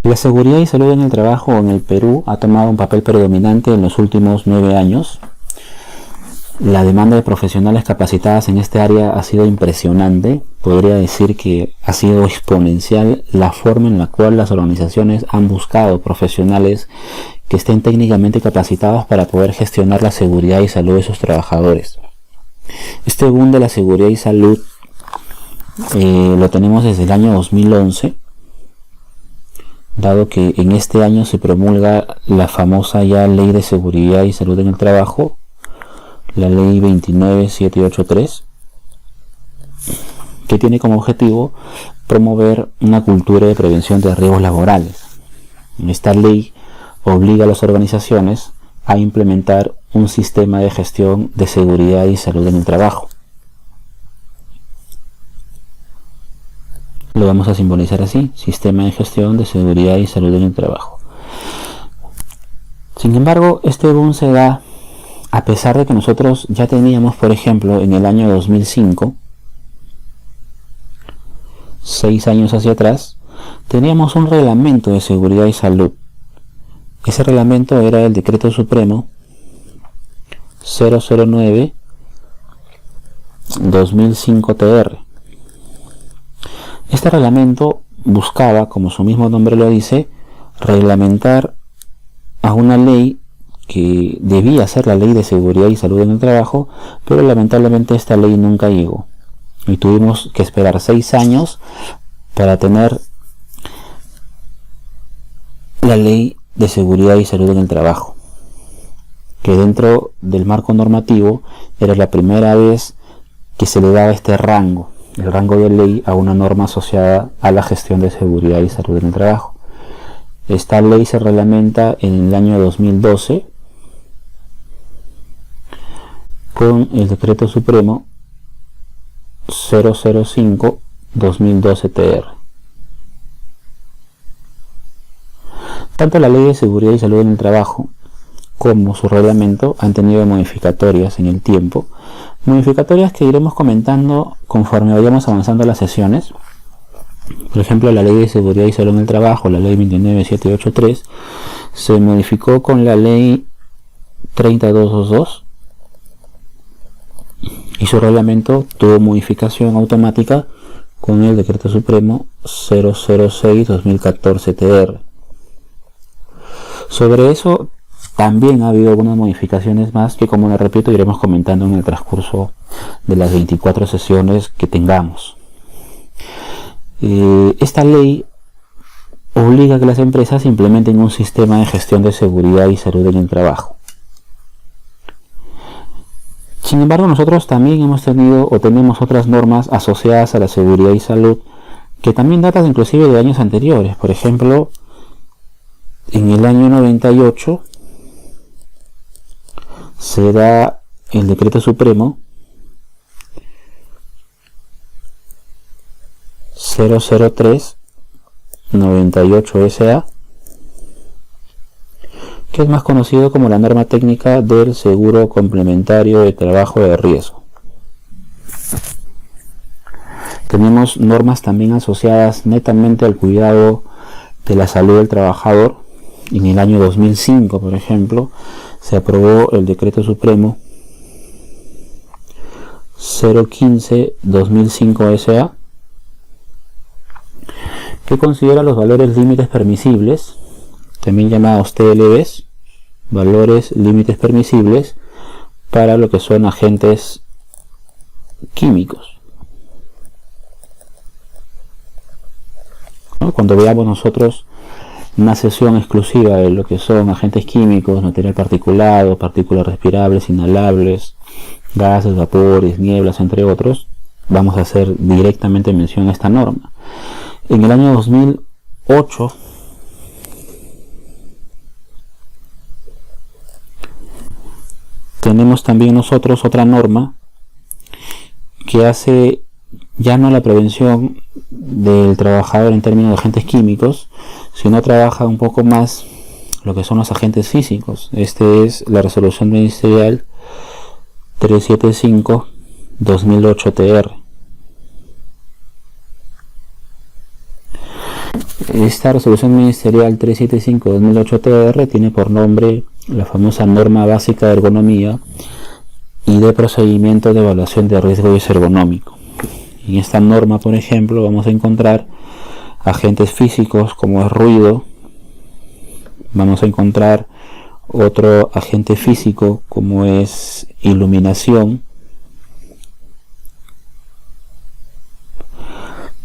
La seguridad y salud en el trabajo en el Perú ha tomado un papel predominante en los últimos 9 años. La demanda de profesionales capacitadas en este área ha sido impresionante. Podría decir que ha sido exponencial la forma en la cual las organizaciones han buscado profesionales que estén técnicamente capacitados para poder gestionar la seguridad y salud de sus trabajadores. Este boom de la seguridad y salud lo tenemos desde el año 2011, dado que en este año se promulga la famosa ya Ley de Seguridad y Salud en el Trabajo, la Ley 29783, que tiene como objetivo promover una cultura de prevención de riesgos laborales. Esta ley obliga a las organizaciones a implementar un sistema de gestión de seguridad y salud en el trabajo. Lo vamos a simbolizar así: sistema de gestión de seguridad y salud en el trabajo. Sin embargo, este boom se da a pesar de que nosotros ya teníamos, por ejemplo, en el año 2005, 6 años hacia atrás, teníamos un reglamento de seguridad y salud. Ese reglamento era el Decreto Supremo 009-2005-TR. Este reglamento buscaba, como su mismo nombre lo dice, reglamentar a una ley que debía ser la Ley de Seguridad y Salud en el Trabajo, pero lamentablemente esta ley nunca llegó y tuvimos que esperar 6 años para tener la Ley de Seguridad y Salud en el Trabajo, que dentro del marco normativo era la primera vez que se le daba este rango, el rango de ley, a una norma asociada a la gestión de seguridad y salud en el trabajo. Esta ley se reglamenta en el año 2012 con el Decreto Supremo 005-2012-TR. Tanto la Ley de Seguridad y Salud en el Trabajo como su reglamento han tenido modificatorias en el tiempo, modificatorias que iremos comentando conforme vayamos avanzando las sesiones. Por ejemplo, la Ley de Seguridad y Salud en el Trabajo, la Ley 29783, se modificó con la Ley 3222 y su reglamento tuvo modificación automática con el Decreto Supremo 006-2014-TR. Sobre eso también ha habido algunas modificaciones más que, como les repito, iremos comentando en el transcurso de las 24 sesiones que tengamos. Esta ley obliga a que las empresas implementen un sistema de gestión de seguridad y salud en el trabajo. Sin embargo, nosotros también hemos tenido o tenemos otras normas asociadas a la seguridad y salud que también datan inclusive de años anteriores. Por ejemplo, en el año 98 se da el Decreto Supremo 003-98-SA, que es más conocido como la norma técnica del seguro complementario de trabajo de riesgo. Tenemos normas también asociadas netamente al cuidado de la salud del trabajador. En el año 2005, por ejemplo, se aprobó el Decreto Supremo 015-2005-SA, que considera los valores límites permisibles, también llamados TLBs, valores límites permisibles para lo que son agentes químicos. ¿No? Cuando veamos nosotros una sesión exclusiva de lo que son agentes químicos, material particulado, partículas respirables, inhalables, gases, vapores, nieblas, entre otros, vamos a hacer directamente mención a esta norma. En el año 2008 tenemos también nosotros otra norma que hace ya no la prevención del trabajador en términos de agentes químicos, sino trabaja un poco más lo que son los agentes físicos. Este es la resolución ministerial 375-2008-TR. Esta resolución ministerial 375/2008 tiene por nombre la famosa norma básica de ergonomía y de procedimiento de evaluación de riesgo ergonómico. En esta norma, por ejemplo, vamos a encontrar agentes físicos como el ruido, vamos a encontrar otro agente físico como es iluminación,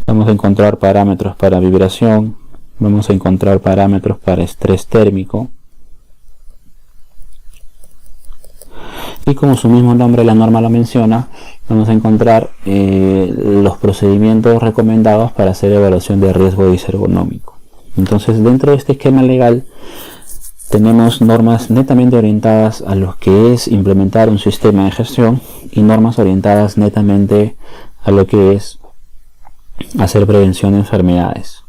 vamos a encontrar parámetros para vibración, vamos a encontrar parámetros para estrés térmico, y como su mismo nombre, la norma lo menciona, vamos a encontrar los procedimientos recomendados para hacer evaluación de riesgo ergonómico. Entonces, dentro de este esquema legal tenemos normas netamente orientadas a lo que es implementar un sistema de gestión y normas orientadas netamente a lo que es hacer prevención de enfermedades.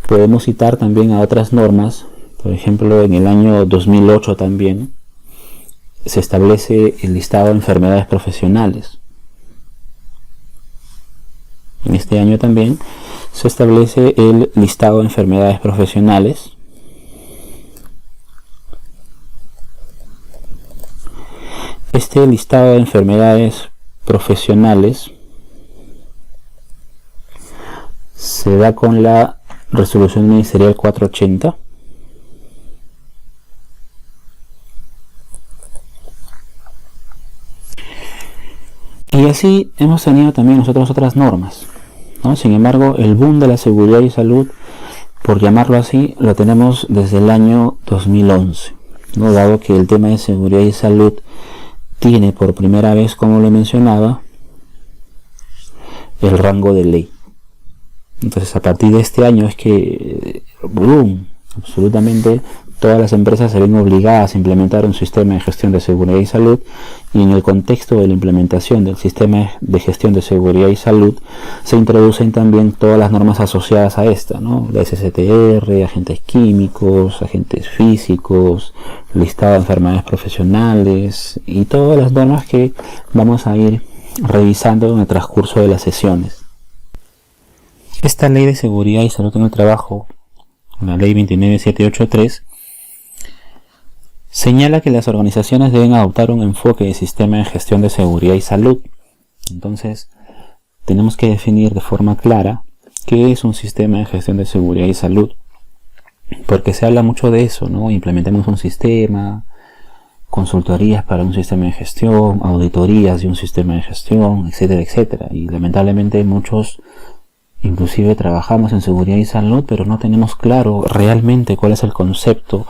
Podemos citar también a otras normas. Por ejemplo, en el año 2008 también se establece el listado de enfermedades profesionales. En este año también se establece el listado de enfermedades profesionales. Este listado de enfermedades profesionales se da con la resolución ministerial 480. Y así hemos tenido también nosotros otras normas, ¿no? Sin embargo, el boom de la seguridad y salud, por llamarlo así, lo tenemos desde el año 2011, ¿no? Dado que el tema de seguridad y salud tiene por primera vez, como lo mencionaba, el rango de ley. Entonces, a partir de este año es que, boom, absolutamente todas las empresas se ven obligadas a implementar un sistema de gestión de seguridad y salud, y en el contexto de la implementación del sistema de gestión de seguridad y salud se introducen también todas las normas asociadas a esta, ¿no? La SSTR, agentes químicos, agentes físicos, listado de enfermedades profesionales y todas las normas que vamos a ir revisando en el transcurso de las sesiones. Esta ley de seguridad y salud en el trabajo, la ley 29783, señala que las organizaciones deben adoptar un enfoque de sistema de gestión de seguridad y salud. Entonces, tenemos que definir de forma clara qué es un sistema de gestión de seguridad y salud, porque se habla mucho de eso, ¿no? Implementemos un sistema, consultorías para un sistema de gestión, auditorías de un sistema de gestión, etcétera, etcétera. Y lamentablemente muchos inclusive trabajamos en seguridad y salud, pero no tenemos claro realmente cuál es el concepto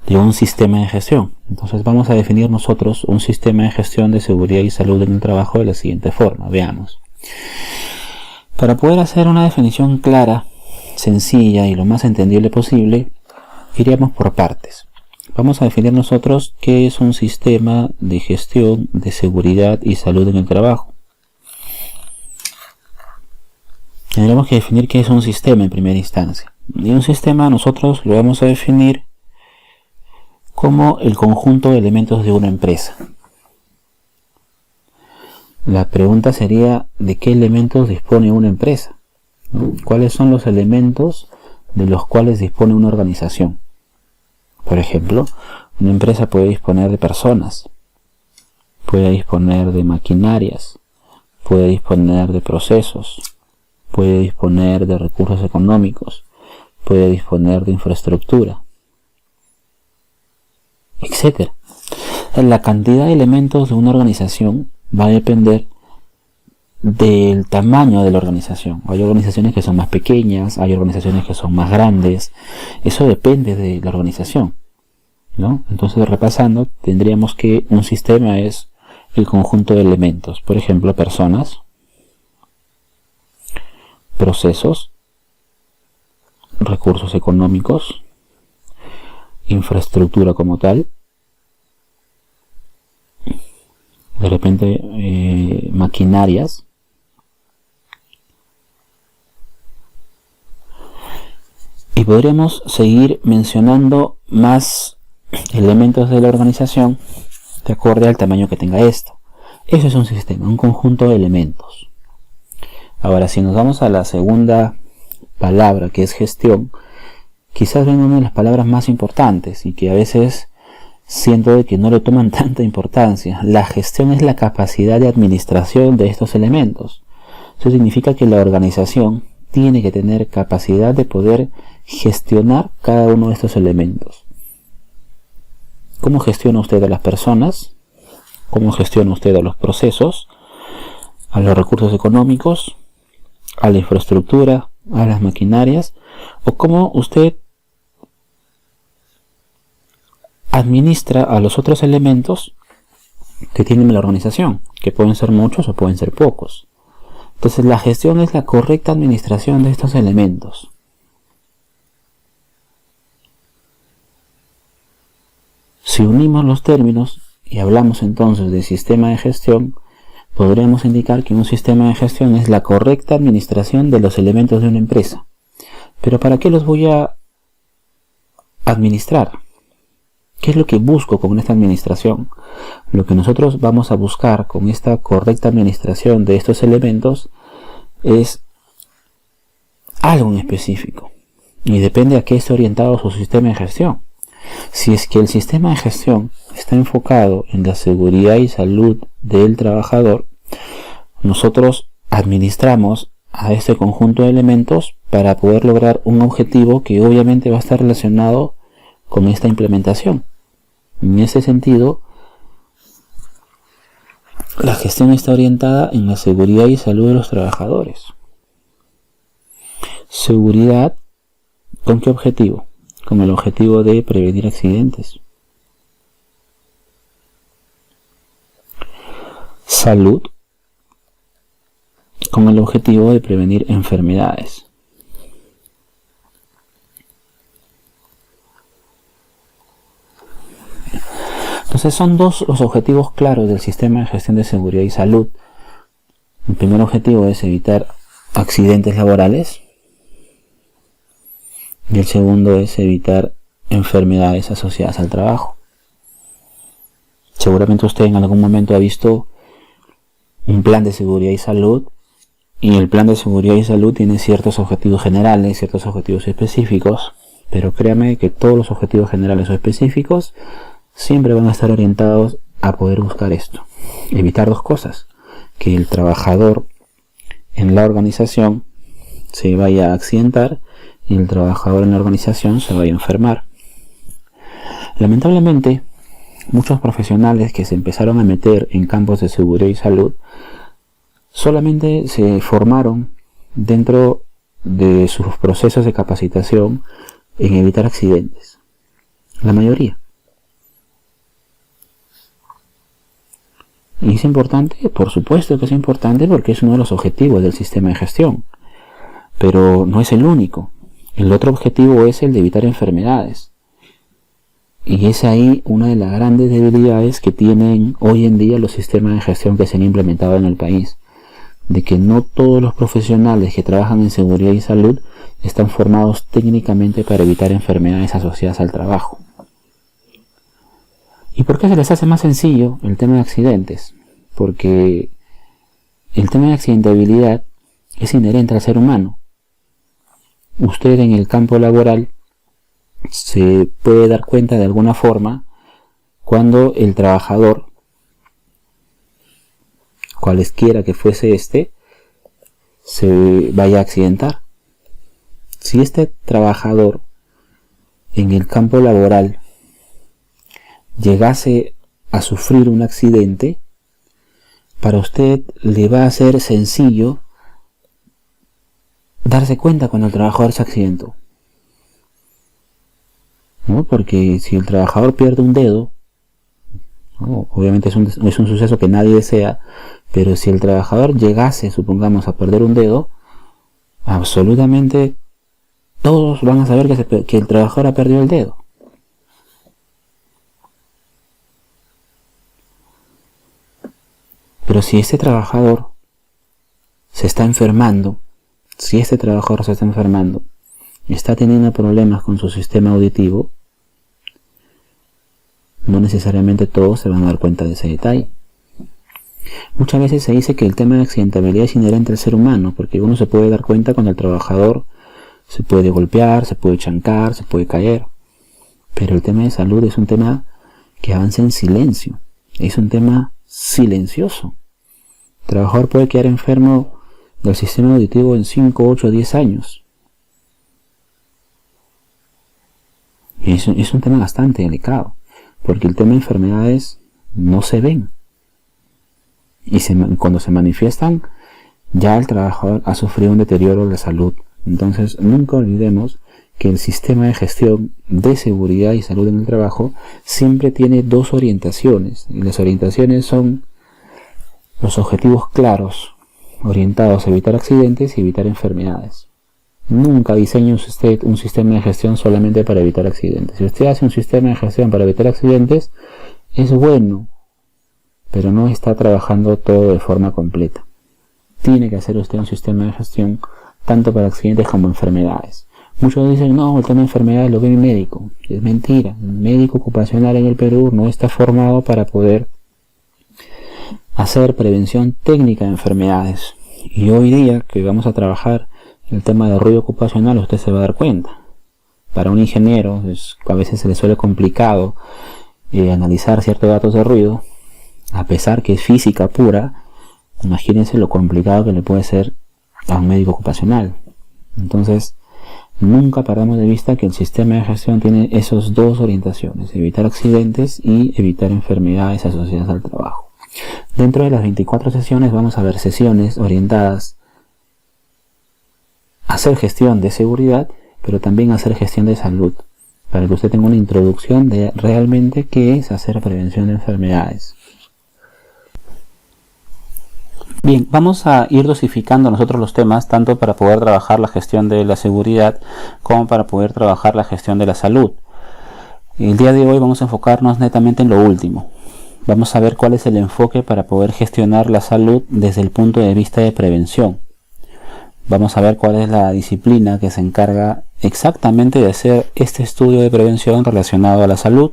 de un sistema de gestión. Entonces vamos a definir nosotros un sistema de gestión de seguridad y salud en el trabajo de la siguiente forma. Veamos. Para poder hacer una definición clara, sencilla y lo más entendible posible, iríamos por partes. Vamos a definir nosotros qué es un sistema de gestión de seguridad y salud en el trabajo. Tendremos que definir qué es un sistema en primera instancia. Y un sistema nosotros lo vamos a definir como el conjunto de elementos de una empresa. La pregunta sería, ¿de qué elementos dispone una empresa? ¿No? ¿Cuáles son los elementos de los cuales dispone una organización? Por ejemplo, una empresa puede disponer de personas, puede disponer de maquinarias, puede disponer de procesos, puede disponer de recursos económicos, puede disponer de infraestructura, etc. La cantidad de elementos de una organización va a depender del tamaño de la organización. Hay organizaciones que son más pequeñas, hay organizaciones que son más grandes. Eso depende de la organización, ¿no? Entonces, repasando, tendríamos que un sistema es el conjunto de elementos. Por ejemplo, personas, procesos, recursos económicos, infraestructura como tal, de repente maquinarias, y podríamos seguir mencionando más elementos de la organización de acuerdo al tamaño que tenga esto. Eso es un sistema, un conjunto de elementos. Ahora, si nos vamos a la segunda palabra que es gestión, quizás venga una de las palabras más importantes y que a veces siento de que no le toman tanta importancia. La gestión es la capacidad de administración de estos elementos. Eso significa que la organización tiene que tener capacidad de poder gestionar cada uno de estos elementos. ¿Cómo gestiona usted a las personas? ¿Cómo gestiona usted a los procesos? ¿A los recursos económicos? ¿A la infraestructura? ¿A las maquinarias? ¿O cómo usted administra a los otros elementos que tiene la organización? Que pueden ser muchos o pueden ser pocos. Entonces la gestión es la correcta administración de estos elementos. Si unimos los términos y hablamos entonces de sistema de gestión, podríamos indicar que un sistema de gestión es la correcta administración de los elementos de una empresa. Pero ¿para qué los voy a administrar? ¿Qué es lo que busco con esta administración? Lo que nosotros vamos a buscar con esta correcta administración de estos elementos es algo en específico. Y depende a qué esté orientado su sistema de gestión. Si es que el sistema de gestión está enfocado en la seguridad y salud del trabajador, nosotros administramos a este conjunto de elementos para poder lograr un objetivo que obviamente va a estar relacionado con esta implementación. En ese sentido, la gestión está orientada en la seguridad y salud de los trabajadores. Seguridad, ¿con qué objetivo? Con el objetivo de prevenir accidentes. Salud, con el objetivo de prevenir enfermedades. Entonces son dos los objetivos claros del sistema de gestión de seguridad y salud. El primer objetivo es evitar accidentes laborales y el segundo es evitar enfermedades asociadas al trabajo. Seguramente usted en algún momento ha visto un plan de seguridad y salud, y el plan de seguridad y salud tiene ciertos objetivos generales, ciertos objetivos específicos, pero créame que todos los objetivos generales o específicos siempre van a estar orientados a poder buscar esto. Evitar dos cosas: que el trabajador en la organización se vaya a accidentar y el trabajador en la organización se vaya a enfermar. Lamentablemente, muchos profesionales que se empezaron a meter en campos de seguridad y salud solamente se formaron dentro de sus procesos de capacitación en evitar accidentes. La mayoría. Y es importante, por supuesto que es importante, porque es uno de los objetivos del sistema de gestión. Pero no es el único. El otro objetivo es el de evitar enfermedades. Y es ahí una de las grandes debilidades que tienen hoy en día los sistemas de gestión que se han implementado en el país. De que no todos los profesionales que trabajan en seguridad y salud están formados técnicamente para evitar enfermedades asociadas al trabajo. ¿Y por qué se les hace más sencillo el tema de accidentes? Porque el tema de accidentabilidad es inherente al ser humano. Usted en el campo laboral se puede dar cuenta de alguna forma cuando el trabajador, cualesquiera que fuese se vaya a accidentar. Si este trabajador en el campo laboral llegase a sufrir un accidente, para usted le va a ser sencillo darse cuenta cuando el trabajador se accidentó, ¿no? Porque si el trabajador pierde un dedo, ¿no? Obviamente es un suceso que nadie desea, pero si el trabajador llegase, supongamos, a perder un dedo, absolutamente todos van a saber que el trabajador ha perdido el dedo. Pero si este trabajador se está enfermando, está teniendo problemas con su sistema auditivo, no necesariamente todos se van a dar cuenta de ese detalle. Muchas veces se dice que el tema de accidentabilidad es inherente al ser humano, porque uno se puede dar cuenta cuando el trabajador Se puede golpear, se puede chancar, se puede caer. Pero el tema de salud es un tema que avanza en silencio. Es un tema silencioso. El trabajador puede quedar enfermo del sistema auditivo en 5, 8, 10 años. Y es un tema bastante delicado, porque el tema de enfermedades no se ven. Y cuando se manifiestan, ya el trabajador ha sufrido un deterioro de la salud. Entonces, nunca olvidemos que el sistema de gestión de seguridad y salud en el trabajo siempre tiene dos orientaciones. Y las orientaciones son los objetivos claros, orientados a evitar accidentes y evitar enfermedades. Nunca diseñe usted un sistema de gestión solamente para evitar accidentes. Si usted hace un sistema de gestión para evitar accidentes, es bueno, pero no está trabajando todo de forma completa. Tiene que hacer usted un sistema de gestión tanto para accidentes como enfermedades. Muchos dicen, no, el tema de enfermedades lo ve mi médico. Es mentira. El médico ocupacional en el Perú no está formado para poder hacer prevención técnica de enfermedades. Y hoy día que vamos a trabajar el tema de ruido ocupacional, usted se va a dar cuenta. Para un ingeniero a veces se le suele complicado analizar ciertos datos de ruido, a pesar que es física pura. Imagínense lo complicado que le puede ser a un médico ocupacional. Entonces, nunca perdamos de vista que el sistema de gestión tiene esas dos orientaciones: evitar accidentes y evitar enfermedades asociadas al trabajo. Dentro de las 24 sesiones vamos a ver sesiones orientadas a hacer gestión de seguridad, pero también a hacer gestión de salud, para que usted tenga una introducción de realmente qué es hacer prevención de enfermedades. Bien, vamos a ir dosificando nosotros los temas, tanto para poder trabajar la gestión de la seguridad como para poder trabajar la gestión de la salud. El día de hoy vamos a enfocarnos netamente en lo último. Vamos a ver cuál es el enfoque para poder gestionar la salud desde el punto de vista de prevención. Vamos a ver cuál es la disciplina que se encarga exactamente de hacer este estudio de prevención relacionado a la salud,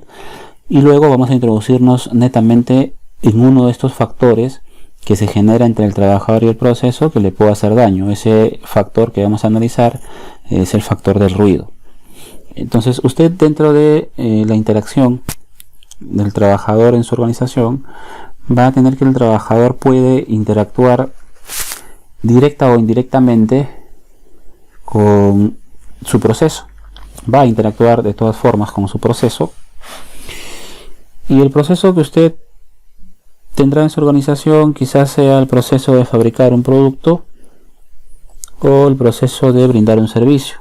y luego vamos a introducirnos netamente en uno de estos factores que se genera entre el trabajador y el proceso que le puede hacer daño. Ese factor que vamos a analizar es el factor del ruido. Entonces, usted, dentro de la interacción del trabajador en su organización, va a tener que el trabajador puede interactuar directa o indirectamente con su proceso. Va a interactuar de todas formas con su proceso, y el proceso que usted tendrá en su organización quizás sea el proceso de fabricar un producto o el proceso de brindar un servicio.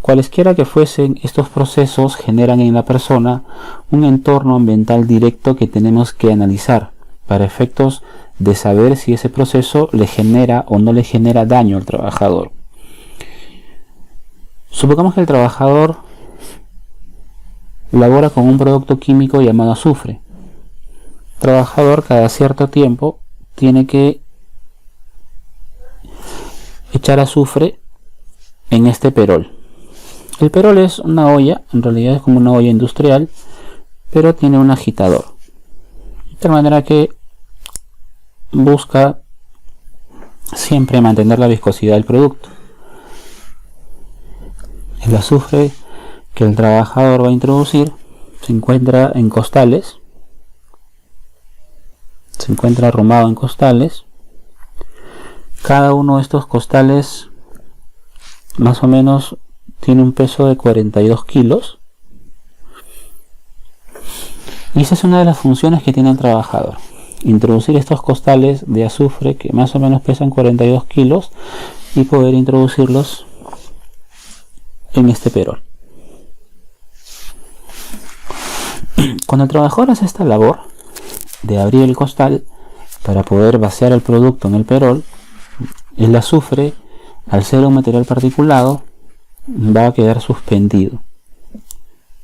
Cualesquiera que fuesen estos procesos, generan en la persona un entorno ambiental directo que tenemos que analizar para efectos de saber si ese proceso le genera o no le genera daño al trabajador. Supongamos que el trabajador labora con un producto químico llamado azufre. El trabajador cada cierto tiempo tiene que echar azufre en este perol. El perol es una olla, en realidad es como una olla industrial, pero tiene un agitador, de tal manera que busca siempre mantener la viscosidad del producto. El azufre que el trabajador va a introducir se encuentra en costales, se encuentra arrumado en costales. Cada uno de estos costales más o menos tiene un peso de 42 kilos, y esa es una de las funciones que tiene el trabajador: introducir estos costales de azufre que más o menos pesan 42 kilos y poder introducirlos en este perol. Cuando el trabajador hace esta labor de abrir el costal para poder vaciar el producto en el perol, el azufre, al ser un material particulado, va a quedar suspendido.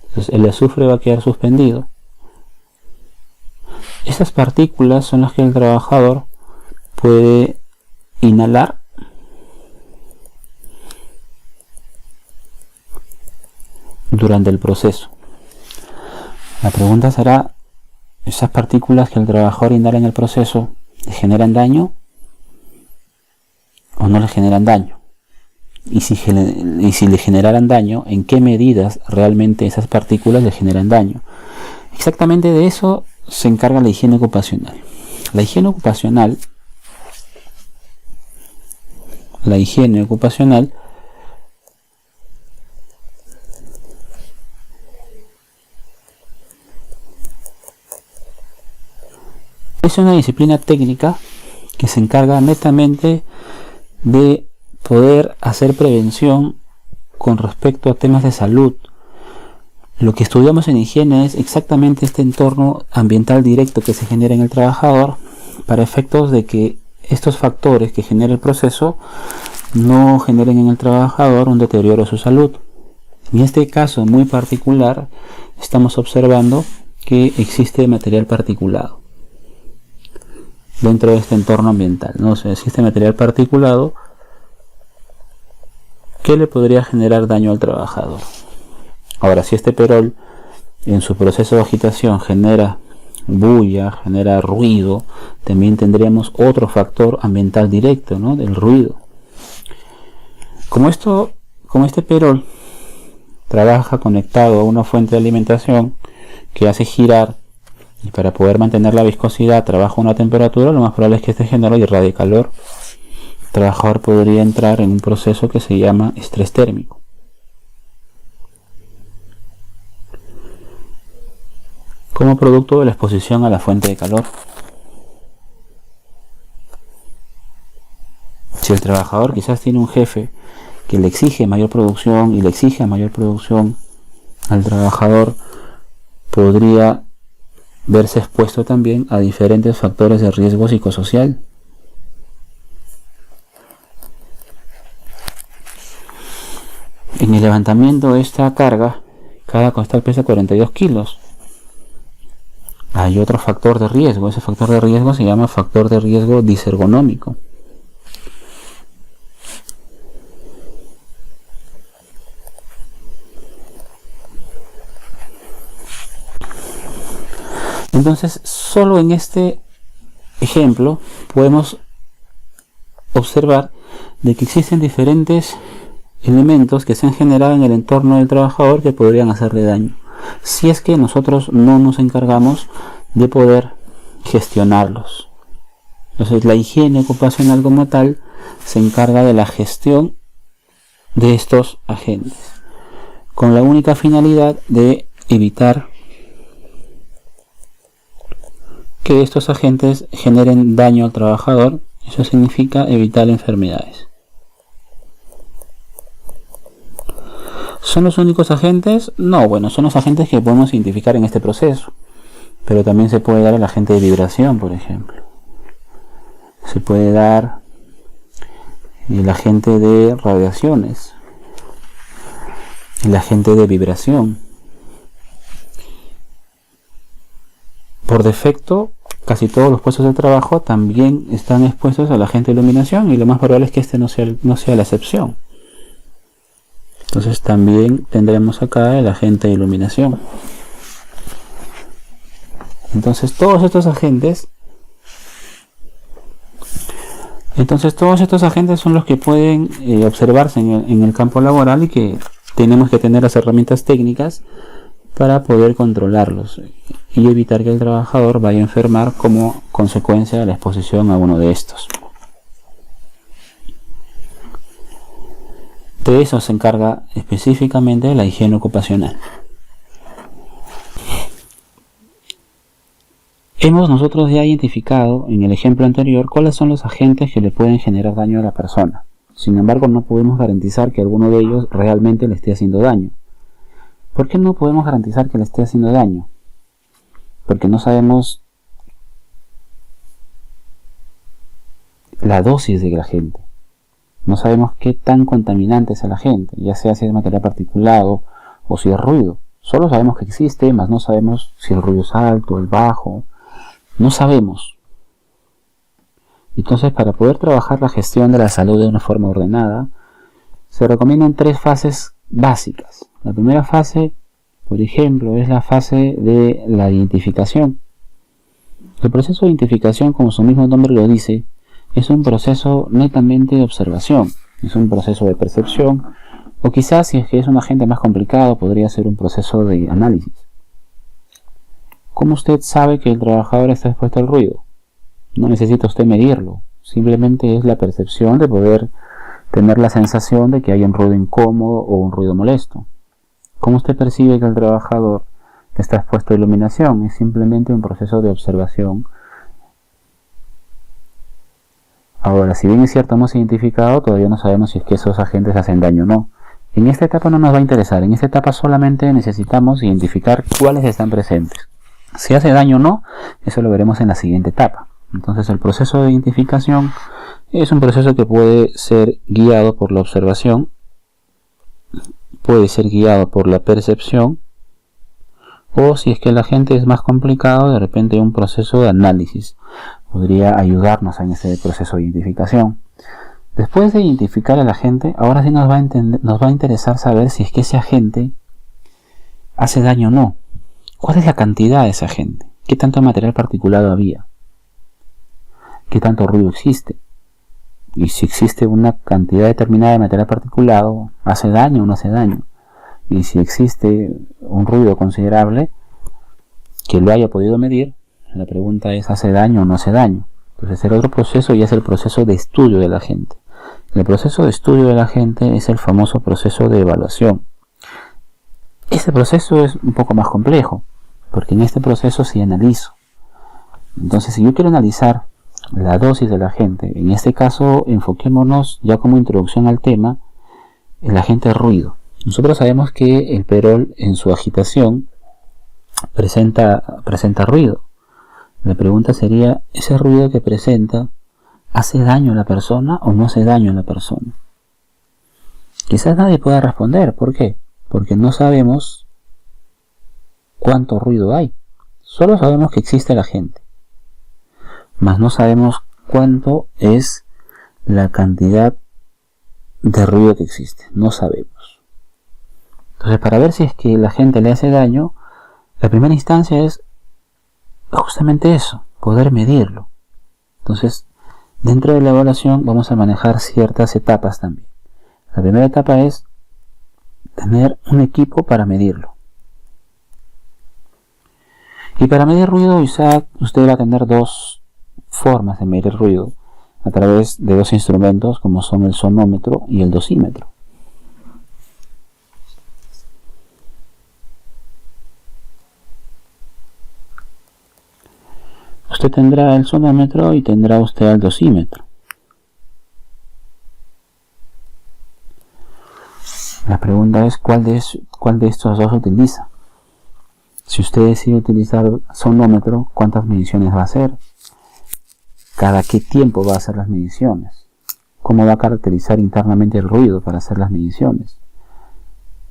Entonces el azufre va a quedar suspendido. Esas partículas son las que el trabajador puede inhalar durante el proceso. La pregunta será: ¿esas partículas que el trabajador inhala en el proceso le generan daño o no le generan daño? y si le generaran daño, en qué medidas realmente esas partículas le generan daño. Exactamente de eso se encarga la higiene ocupacional. La higiene ocupacional es una disciplina técnica que se encarga netamente de poder hacer prevención con respecto a temas de salud. Lo que estudiamos en higiene es exactamente este entorno ambiental directo que se genera en el trabajador para efectos de que estos factores que genera el proceso no generen en el trabajador un deterioro de su salud. En este caso muy particular estamos observando que existe material particulado dentro de este entorno ambiental, ¿no? O sea, existe material particulado que le podría generar daño al trabajador. Ahora, si este perol en su proceso de agitación genera bulla, genera ruido, también tendríamos otro factor ambiental directo, ¿no? Del ruido. Como este perol trabaja conectado a una fuente de alimentación que hace girar, y para poder mantener la viscosidad trabaja a una temperatura, lo más probable es que este genero irradie calor. El trabajador podría entrar en un proceso que se llama estrés térmico. Como producto de la exposición a la fuente de calor. Si el trabajador quizás tiene un jefe que le exige mayor producción y le exige mayor producción al trabajador, podría verse expuesto también a diferentes factores de riesgo psicosocial. En el levantamiento de esta carga, cada costal pesa 42 kilos. Hay otro factor de riesgo. Ese factor de riesgo se llama factor de riesgo disergonómico. Entonces, solo en este ejemplo podemos observar de que existen diferentes elementos que se han generado en el entorno del trabajador que podrían hacerle daño, si es que nosotros no nos encargamos de poder gestionarlos. Entonces, la higiene ocupacional como tal se encarga de la gestión de estos agentes, con la única finalidad de evitar que estos agentes generen daño al trabajador. Eso significa evitar enfermedades. ¿Son los únicos agentes? No, bueno, son los agentes que podemos identificar en este proceso, pero también se puede dar el agente de vibración, por ejemplo. Se puede dar el agente de radiaciones, el agente de vibración. Por defecto, casi todos los puestos de trabajo también están expuestos al agente de iluminación, y lo más probable es que este no sea la excepción. Entonces también tendremos acá el agente de iluminación. Entonces todos estos agentes son los que pueden observarse en el campo laboral, y que tenemos que tener las herramientas técnicas para poder controlarlos y evitar que el trabajador vaya a enfermar como consecuencia de la exposición a uno de estos. De eso se encarga específicamente la higiene ocupacional. Hemos nosotros ya identificado en el ejemplo anterior cuáles son los agentes que le pueden generar daño a la persona. Sin embargo, no podemos garantizar que alguno de ellos realmente le esté haciendo daño. ¿Por qué no podemos garantizar que le esté haciendo daño? Porque no sabemos la dosis del agente. No sabemos qué tan contaminante es el agente, ya sea si es material particulado o si es ruido. Solo sabemos que existe, mas no sabemos si el ruido es alto, el bajo. No sabemos. Entonces, para poder trabajar la gestión de la salud de una forma ordenada, se recomiendan 3 fases básicas. La primera fase, por ejemplo, es la fase de la identificación. El proceso de identificación, como su mismo nombre lo dice, es un proceso netamente de observación. Es un proceso de percepción, o quizás si es que es un agente más complicado podría ser un proceso de análisis. ¿Cómo usted sabe que el trabajador está expuesto al ruido? No necesita usted medirlo, simplemente es la percepción de poder tener la sensación de que hay un ruido incómodo o un ruido molesto. ¿Cómo usted percibe que el trabajador está expuesto a iluminación? Es simplemente un proceso de observación. Ahora, si bien es cierto, hemos identificado, todavía no sabemos si es que esos agentes hacen daño o no. En esta etapa no nos va a interesar, en esta etapa solamente necesitamos identificar cuáles están presentes. Si hace daño o no, eso lo veremos en la siguiente etapa. Entonces el proceso de identificación es un proceso que puede ser guiado por la observación, puede ser guiado por la percepción, o si es que el agente es más complicado, de repente un proceso de análisis podría ayudarnos en ese proceso de identificación. Después de identificar al agente, ahora sí nos va a interesar saber si es que ese agente hace daño o no. ¿Cuál es la cantidad de ese agente? ¿Qué tanto material particulado había? ¿Qué tanto ruido existe? Y si existe una cantidad determinada de material particulado, ¿hace daño o no hace daño? Y si existe un ruido considerable que lo haya podido medir, la pregunta es, ¿hace daño o no hace daño? Entonces el otro proceso ya es el proceso de estudio de la gente. El proceso de estudio de la gente es el famoso proceso de evaluación. Este proceso es un poco más complejo, porque en este proceso sí analizo. Entonces, si yo quiero analizar la dosis de la gente, en este caso enfoquémonos ya como introducción al tema, el agente ruido. Nosotros sabemos que el perol en su agitación presenta ruido. La pregunta sería, ¿ese ruido que presenta hace daño a la persona o no hace daño a la persona? Quizás nadie pueda responder. ¿Por qué? Porque no sabemos cuánto ruido hay. Solo sabemos que existe el agente, mas no sabemos cuánto es la cantidad de ruido que existe. No sabemos. Entonces, para ver si es que la gente le hace daño, la primera instancia es justamente eso, poder medirlo. Entonces, dentro de la evaluación vamos a manejar ciertas etapas también. La primera etapa es tener un equipo para medirlo. Y para medir ruido, Isaac, usted va a tener dos formas de medir ruido a través de dos instrumentos como son el sonómetro y el dosímetro. Usted tendrá el sonómetro y tendrá usted el dosímetro. La pregunta es ¿cuál de estos dos utiliza? Si usted decide utilizar sonómetro, ¿cuántas mediciones va a hacer? ¿Cada qué tiempo va a hacer las mediciones? ¿Cómo va a caracterizar internamente el ruido para hacer las mediciones?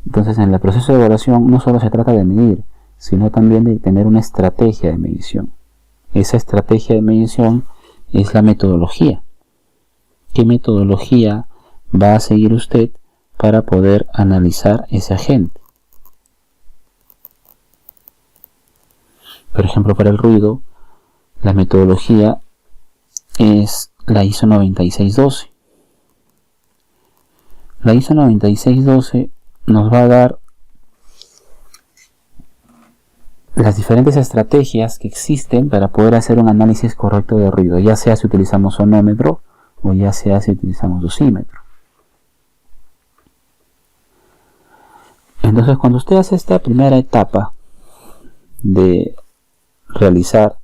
Entonces, en el proceso de evaluación no solo se trata de medir, sino también de tener una estrategia de medición. Esa estrategia de medición es la metodología. ¿Qué metodología va a seguir usted para poder analizar ese agente? Por ejemplo, para el ruido, la metodología es la ISO 9612. La ISO 9612 nos va a dar las diferentes estrategias que existen para poder hacer un análisis correcto de ruido, ya sea si utilizamos sonómetro o ya sea si utilizamos dosímetro. Entonces, cuando usted hace esta primera etapa de realizar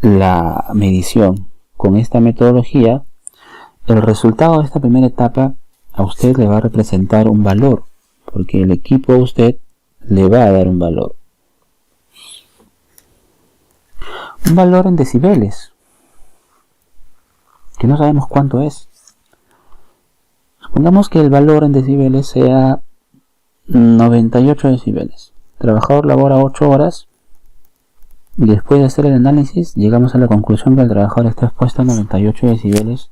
la medición con esta metodología, el resultado de esta primera etapa a usted le va a representar un valor, porque el equipo a usted le va a dar un valor. Un valor en decibeles, que no sabemos cuánto es. Supongamos que el valor en decibeles sea 98 decibeles. El trabajador labora 8 horas y después de hacer el análisis llegamos a la conclusión que el trabajador está expuesto a 98 decibeles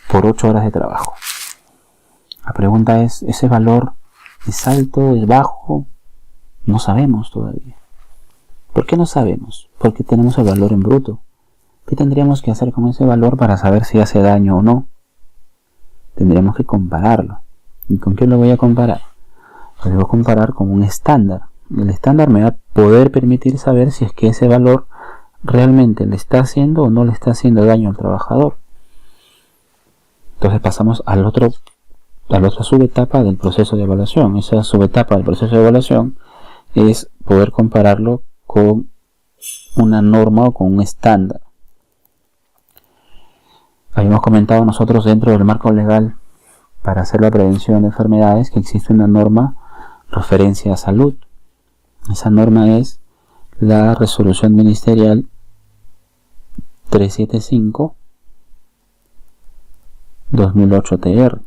por 8 horas de trabajo. La pregunta es, ¿ese valor es alto, es bajo? No sabemos todavía. ¿Por qué no sabemos? Porque tenemos el valor en bruto. ¿Qué tendríamos que hacer con ese valor para saber si hace daño o no? Tendríamos que compararlo. ¿Y con qué lo voy a comparar? Lo voy a comparar con un estándar. El estándar me va a poder permitir saber si es que ese valor realmente le está haciendo o no le está haciendo daño al trabajador. Entonces pasamos a la otra subetapa del proceso de evaluación. Esa subetapa del proceso de evaluación es poder compararlo con una norma o con un estándar. Habíamos comentado nosotros dentro del marco legal para hacer la prevención de enfermedades que existe una norma referencia a salud. Esa norma es la resolución ministerial 375/2008 TR.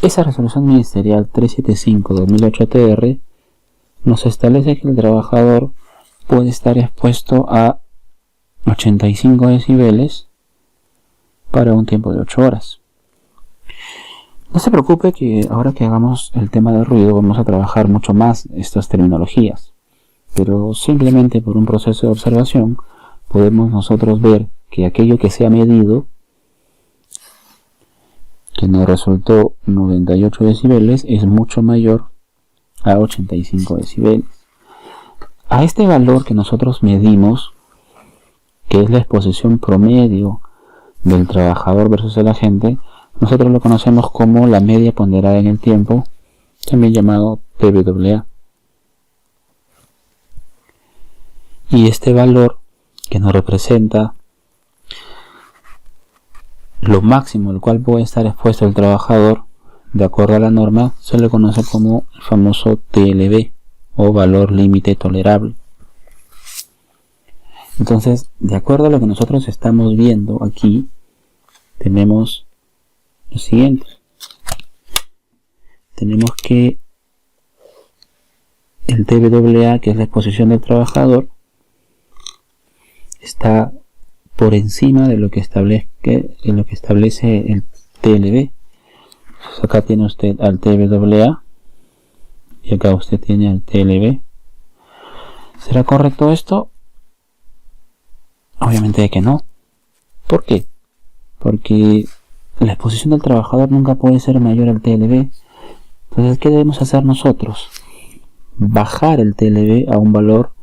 Esa resolución ministerial 375/2008 TR nos establece que el trabajador puede estar expuesto a 85 decibeles para un tiempo de 8 horas. No se preocupe que ahora que hagamos el tema del ruido vamos a trabajar mucho más estas terminologías, pero simplemente por un proceso de observación podemos nosotros ver que aquello que se ha medido, que nos resultó 98 decibeles, es mucho mayor a 85 decibeles. A este valor que nosotros medimos, que es la exposición promedio del trabajador versus el agente, nosotros lo conocemos como la media ponderada en el tiempo, también llamado PWA. Y este valor que nos representa lo máximo al cual puede estar expuesto el trabajador de acuerdo a la norma se le conoce como el famoso TLB o valor límite tolerable. Entonces, de acuerdo a lo que nosotros estamos viendo aquí, tenemos lo siguiente. Tenemos que el TWA, que es la exposición del trabajador, está por encima de lo que establece el TLB. Entonces acá tiene usted al TWA y acá usted tiene al TLB. ¿Será correcto esto? Obviamente que no. ¿Por qué? Porque la exposición del trabajador nunca puede ser mayor al TLB. Entonces, ¿qué debemos hacer nosotros? Bajar el TLB a un valor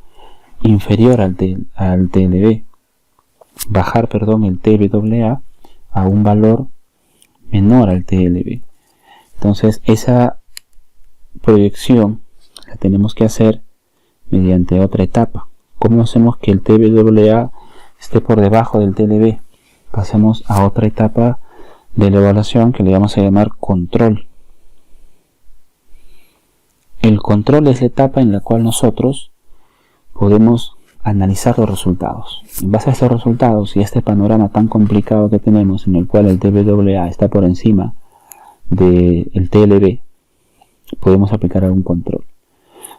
inferior al TLB. Bajar, el TWA a un valor menor al TLB. Entonces, esa proyección la tenemos que hacer mediante otra etapa. ¿Cómo hacemos que el TWA esté por debajo del TLB? Pasemos a otra etapa de la evaluación que le vamos a llamar control. El control es la etapa en la cual nosotros podemos analizar los resultados. En base a estos resultados y este panorama tan complicado que tenemos, en el cual el TWA está por encima del TLB, podemos aplicar algún control.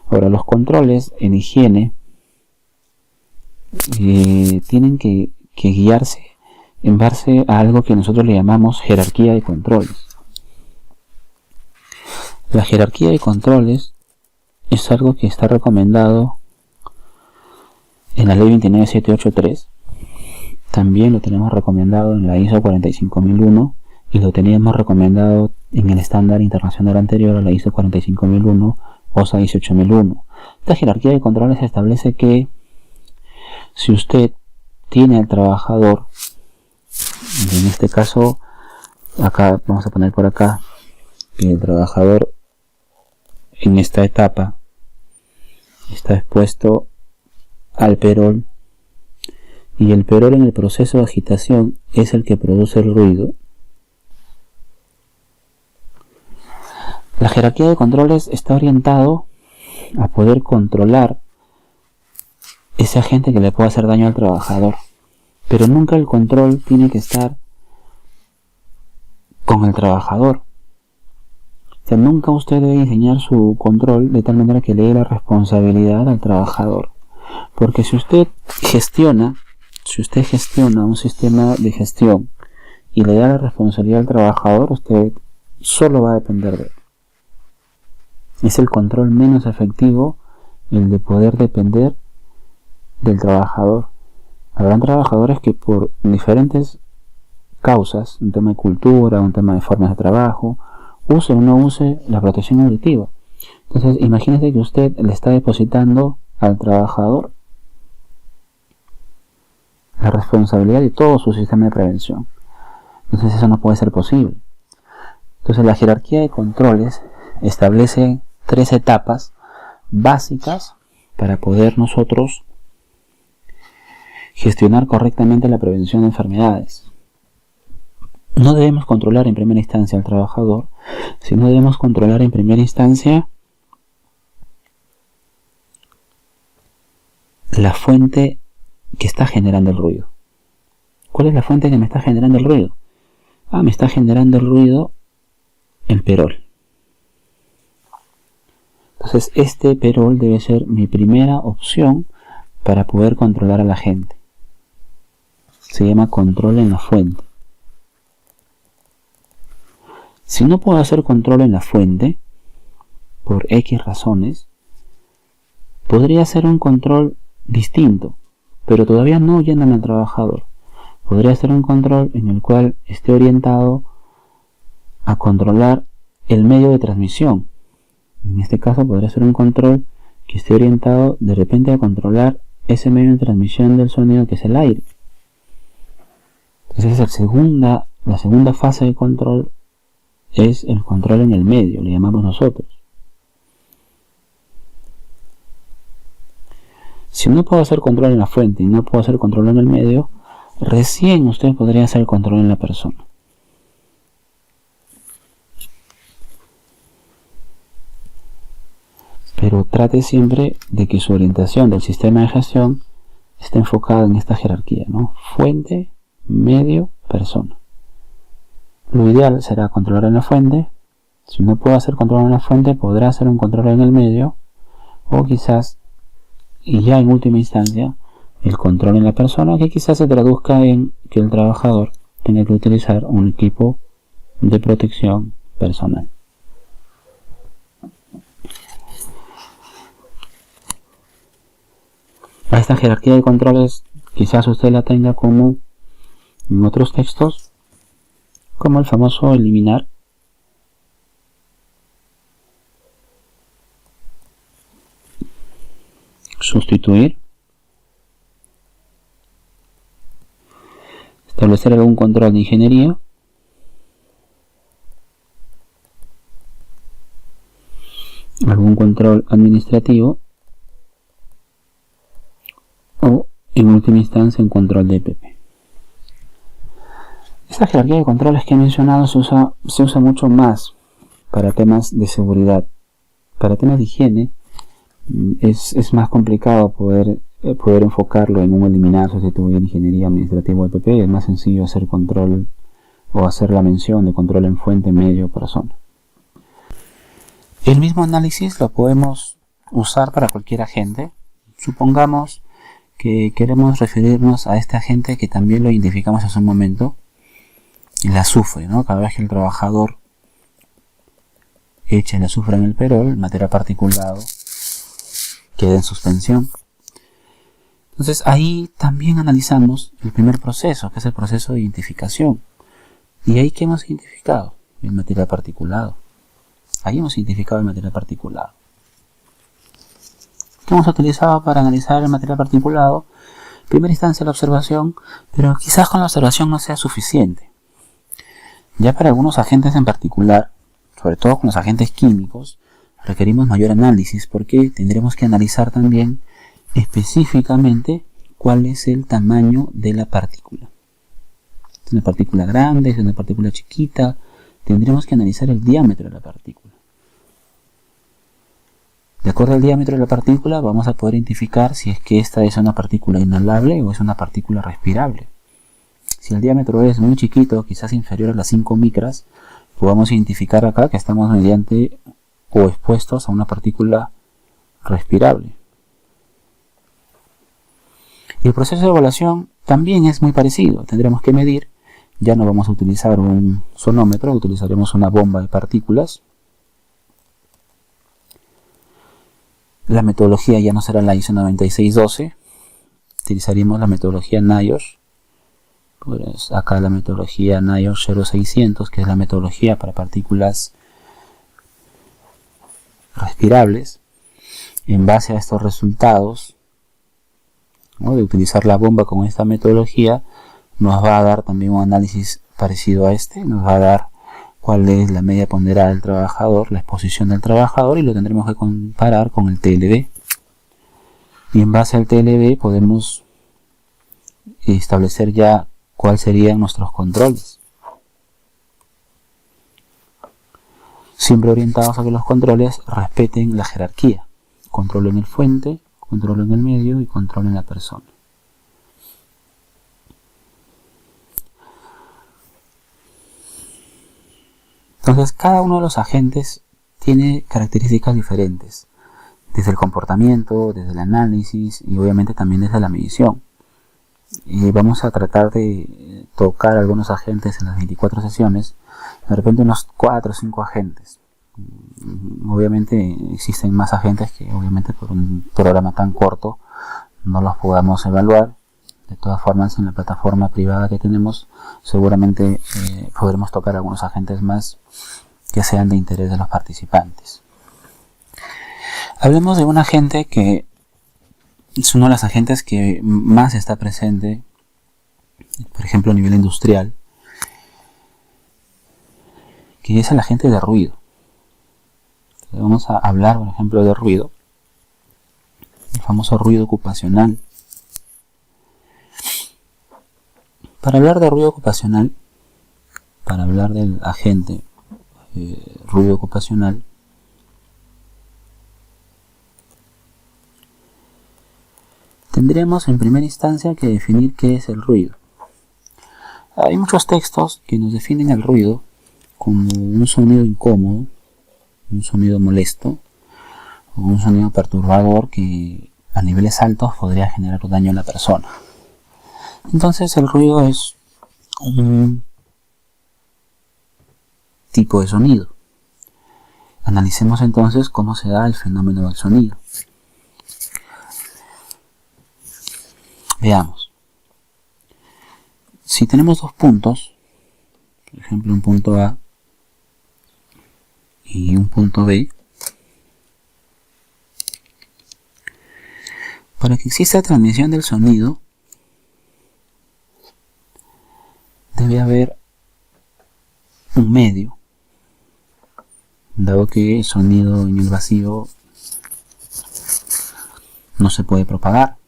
Ahora, los controles en higiene tienen que guiarse en base a algo que nosotros le llamamos jerarquía de controles. La jerarquía de controles es algo que está recomendado en la ley 29783. También lo tenemos recomendado en la ISO 45001 y lo teníamos recomendado en el estándar internacional anterior a la ISO 45001 OSA 18001. Esta jerarquía de controles establece que si usted tiene al trabajador, en este caso, acá vamos a poner por acá que el trabajador en esta etapa está expuesto al perol, y el perol en el proceso de agitación es el que produce el ruido. La jerarquía de controles está orientado a poder controlar ese agente que le puede hacer daño al trabajador, pero nunca el control tiene que estar con el trabajador. O sea, nunca usted debe diseñar su control de tal manera que le dé la responsabilidad al trabajador, porque si usted gestiona un sistema de gestión y le da la responsabilidad al trabajador, usted solo va a depender de él. Es el control menos efectivo el de poder depender del trabajador. Habrán trabajadores que por diferentes causas, un tema de cultura, un tema de formas de trabajo, use o no use la protección auditiva. Entonces, imagínese que usted le está depositando al trabajador la responsabilidad de todo su sistema de prevención. Entonces, eso no puede ser posible. Entonces, la jerarquía de controles establece 3 etapas básicas para poder nosotros gestionar correctamente la prevención de enfermedades. No debemos controlar en primera instancia al trabajador, sino debemos controlar en primera instancia la fuente que está generando el ruido. ¿Cuál es la fuente que me está generando el ruido? Me está generando el ruido el perol. Entonces, este perol debe ser mi primera opción para poder controlar a la gente. Se llama control en la fuente. Si no puedo hacer control en la fuente, por X razones, podría hacer un control distinto, pero todavía no llenan al trabajador. Podría ser un control en el cual esté orientado a controlar el medio de transmisión. En este caso podría ser un control que esté orientado de repente a controlar ese medio de transmisión del sonido que es el aire. Entonces la segunda fase de control es el control en el medio, le llamamos nosotros. Si no puedo hacer control en la fuente y no puedo hacer control en el medio, recién usted podría hacer control en la persona. Pero trate siempre de que su orientación del sistema de gestión esté enfocada en esta jerarquía, ¿no? Fuente, medio, persona. Lo ideal será controlar en la fuente. Si no puedo hacer control en la fuente, podrá hacer un control en el medio, o quizás, y ya en última instancia, el control en la persona, que quizás se traduzca en que el trabajador tenga que utilizar un equipo de protección personal. A esta jerarquía de controles quizás usted la tenga como en otros textos, como el famoso eliminar, sustituir, establecer algún control de ingeniería, algún control administrativo, o en última instancia un control de EPP. Esta jerarquía de controles que he mencionado se usa mucho más para temas de seguridad. Para temas de higiene es más complicado poder enfocarlo en un eliminar, sustituir, ingeniería, administrativo, EPP. Es más sencillo hacer control o hacer la mención de control en fuente, medio, persona. El mismo análisis lo podemos usar para cualquier agente. Supongamos que queremos referirnos a este agente que también lo identificamos hace un momento, el azufre, ¿no? Cada vez que el trabajador echa el azufre en el perol, el material particulado queda en suspensión. Entonces ahí también analizamos el primer proceso, que es el proceso de identificación. ¿Y ahí qué hemos identificado? El material particulado. Ahí hemos identificado el material particulado. ¿Qué hemos utilizado para analizar el material particulado? En primera instancia la observación, pero quizás con la observación no sea suficiente. Ya para algunos agentes en particular, sobre todo con los agentes químicos, requerimos mayor análisis porque tendremos que analizar también específicamente cuál es el tamaño de la partícula. ¿Es una partícula grande? ¿Es una partícula chiquita? Tendremos que analizar el diámetro de la partícula. De acuerdo al diámetro de la partícula vamos a poder identificar si es que esta es una partícula inhalable o es una partícula respirable. Si el diámetro es muy chiquito, quizás inferior a las 5 micras, podemos identificar acá que estamos mediante o expuestos a una partícula respirable. Y el proceso de evaluación también es muy parecido. Tendremos que medir, ya no vamos a utilizar un sonómetro, utilizaremos una bomba de partículas. La metodología ya no será la ISO 9612. utilizaríamos la metodología NIOSH. Pues acá la metodología NIOSH 0600, que es la metodología para partículas respirables. En base a estos resultados, ¿no?, de utilizar la bomba con esta metodología, nos va a dar también un análisis parecido a este. Nos va a dar cuál es la media ponderada del trabajador, la exposición del trabajador, y lo tendremos que comparar con el TLB. Y en base al TLB podemos establecer ya cuáles serían nuestros controles, siempre orientados a que los controles respeten la jerarquía: control en el fuente, control en el medio y control en la persona. Entonces, cada uno de los agentes tiene características diferentes, desde el comportamiento, desde el análisis y obviamente también desde la medición. Vamos a tratar de tocar algunos agentes en las 24 sesiones, de repente unos 4 o 5 agentes. Obviamente existen más agentes que obviamente por un programa tan corto no los podamos evaluar. De todas formas, en la plataforma privada que tenemos seguramente podremos tocar algunos agentes más que sean de interés de los participantes. Hablemos de un agente que es uno de los agentes que más está presente, por ejemplo a nivel industrial, que es el agente de ruido. Vamos a hablar, por ejemplo, de ruido, el famoso ruido ocupacional. Para hablar de ruido ocupacional, para hablar del agente ruido ocupacional, tendríamos en primera instancia que definir qué es el ruido. Hay muchos textos que nos definen el ruido como un sonido incómodo, un sonido molesto o un sonido perturbador que a niveles altos podría generar daño a la persona. Entonces el ruido es un tipo de sonido. Analicemos entonces cómo se da el fenómeno del sonido. Veamos. Si tenemos dos puntos, por ejemplo un punto A y un punto B, para que exista transmisión del sonido debe haber un medio, dado que el sonido en el vacío no se puede propagar.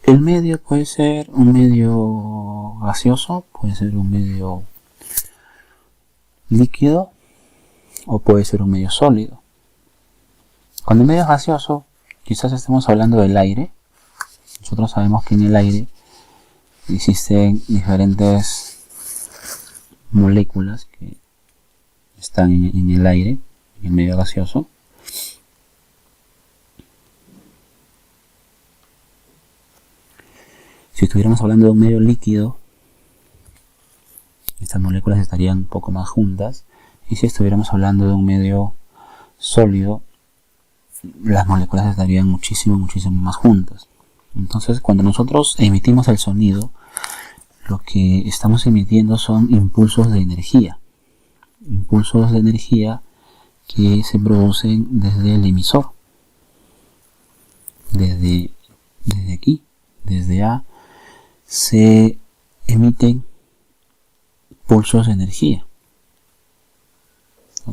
El medio puede ser un medio gaseoso, puede ser un medio líquido o puede ser un medio sólido. Cuando el medio es gaseoso, quizás estemos hablando del aire. Nosotros sabemos que en el aire existen diferentes moléculas que están en el aire, en el medio gaseoso. Si estuviéramos hablando de un medio líquido, estas moléculas estarían un poco más juntas, y si estuviéramos hablando de un medio sólido, las moléculas estarían muchísimo más juntas. Entonces, cuando nosotros emitimos el sonido, lo que estamos emitiendo son impulsos de energía que se producen desde el emisor, desde aquí, desde A, se emiten pulsos de energía,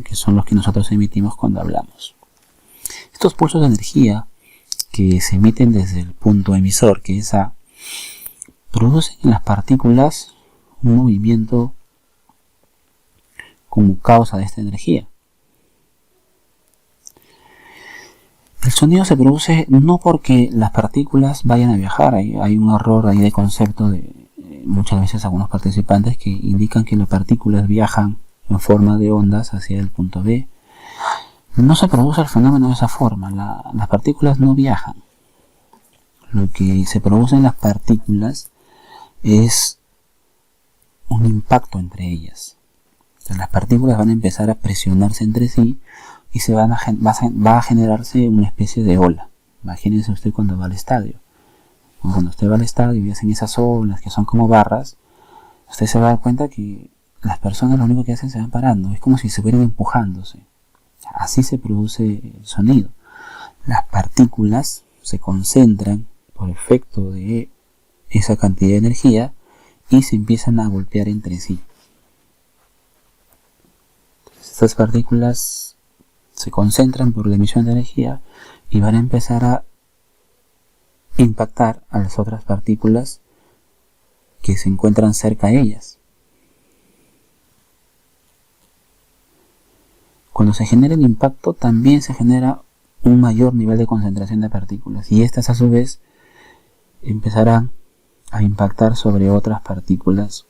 que son los que nosotros emitimos cuando hablamos. Estos pulsos de energía que se emiten desde el punto emisor, que es A, producen en las partículas un movimiento como causa de esta energía. El sonido se produce no porque las partículas vayan a viajar. Hay un error ahí de concepto de muchas veces algunos participantes que indican que las partículas viajan en forma de ondas hacia el punto B. No se produce el fenómeno de esa forma. Las partículas no viajan. Lo que se produce en las partículas es un impacto entre ellas. O sea, las partículas van a empezar a presionarse entre sí y va a generarse una especie de ola, Imagínense usted cuando va al estadio. Cuando usted va al estadio y hacen esas olas que son como barras, usted se va a dar cuenta que las personas lo único que hacen se van parando. Es como si se fueran empujándose. Así se produce el sonido. Las partículas se concentran por efecto de esa cantidad de energía y se empiezan a golpear entre sí. Estas partículas se concentran por la emisión de energía y van a empezar a impactar a las otras partículas que se encuentran cerca de ellas. Cuando se genera el impacto, también se genera un mayor nivel de concentración de partículas, y estas a su vez empezarán a impactar sobre otras partículas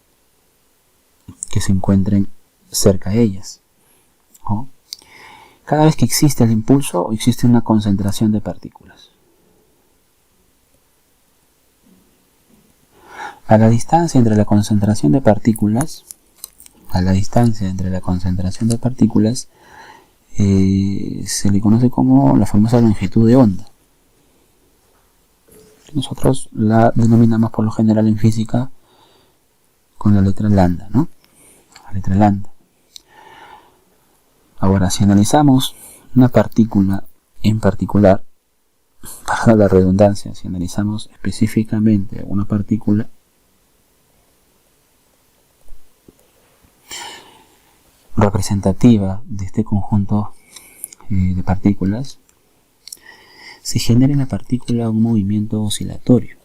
que se encuentren cerca de ellas. ¿No? Cada vez que existe el impulso, existe una concentración de partículas. A la distancia entre la concentración de partículas, se le conoce como la famosa longitud de onda. Nosotros la denominamos por lo general en física con la letra lambda, ¿no? La letra lambda. Ahora, si analizamos una partícula en particular, para la redundancia, si analizamos específicamente una partícula, representativa de este conjunto de partículas, se genera en la partícula un movimiento oscilatorio.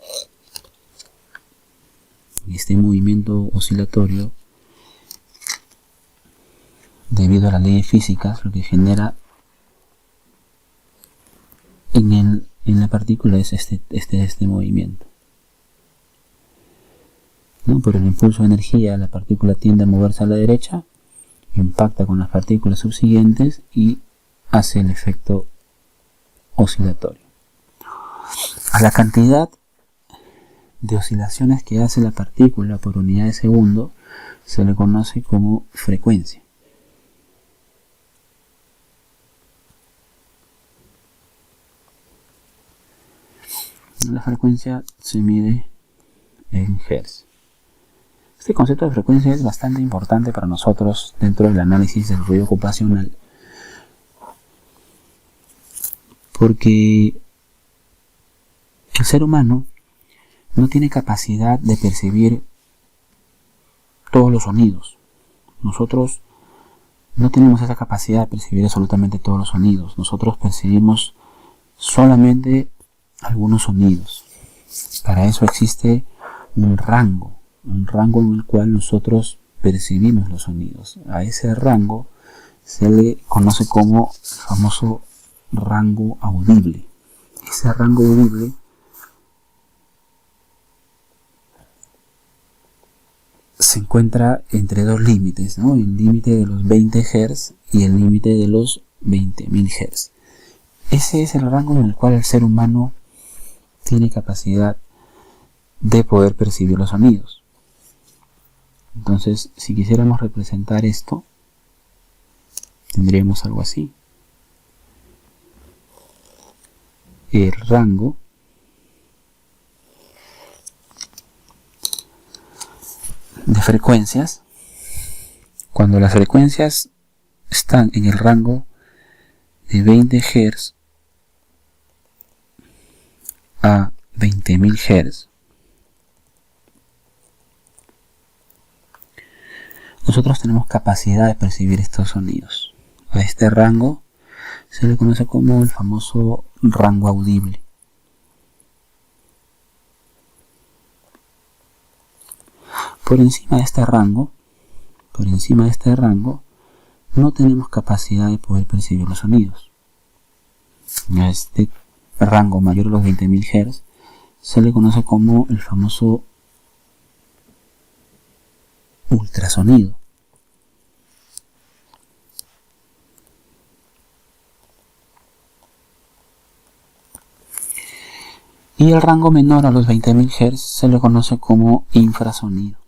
Y este movimiento oscilatorio, debido a las leyes físicas, lo que genera en la partícula es este movimiento. ¿No? Por el impulso de energía, la partícula tiende a moverse a la derecha, impacta con las partículas subsiguientes y hace el efecto oscilatorio. A la cantidad de oscilaciones que hace la partícula por unidad de segundo se le conoce como frecuencia. La frecuencia se mide en Hz. Este concepto de frecuencia es bastante importante para nosotros dentro del análisis del ruido ocupacional, porque el ser humano no tiene capacidad de percibir todos los sonidos. Nosotros no tenemos esa capacidad de percibir absolutamente todos los sonidos. Nosotros percibimos solamente algunos sonidos. Para eso existe un rango en el cual nosotros percibimos los sonidos. A ese rango se le conoce como el famoso rango audible. Ese rango audible se encuentra entre dos límites, ¿no? El límite de los 20 Hz y el límite de los 20.000 Hz. Ese es el rango en el cual el ser humano tiene capacidad de poder percibir los sonidos. Entonces, si quisiéramos representar esto, tendríamos algo así. El rango de frecuencias, cuando las frecuencias están en el rango de 20 Hz a 20.000 Hz, nosotros tenemos capacidad de percibir estos sonidos. A este rango se le conoce como el famoso rango audible. Por encima de este rango, no tenemos capacidad de poder percibir los sonidos. A este rango mayor a los 20.000 Hz se le conoce como el famoso ultrasonido. Y el rango menor a los 20.000 Hz se le conoce como infrasonido.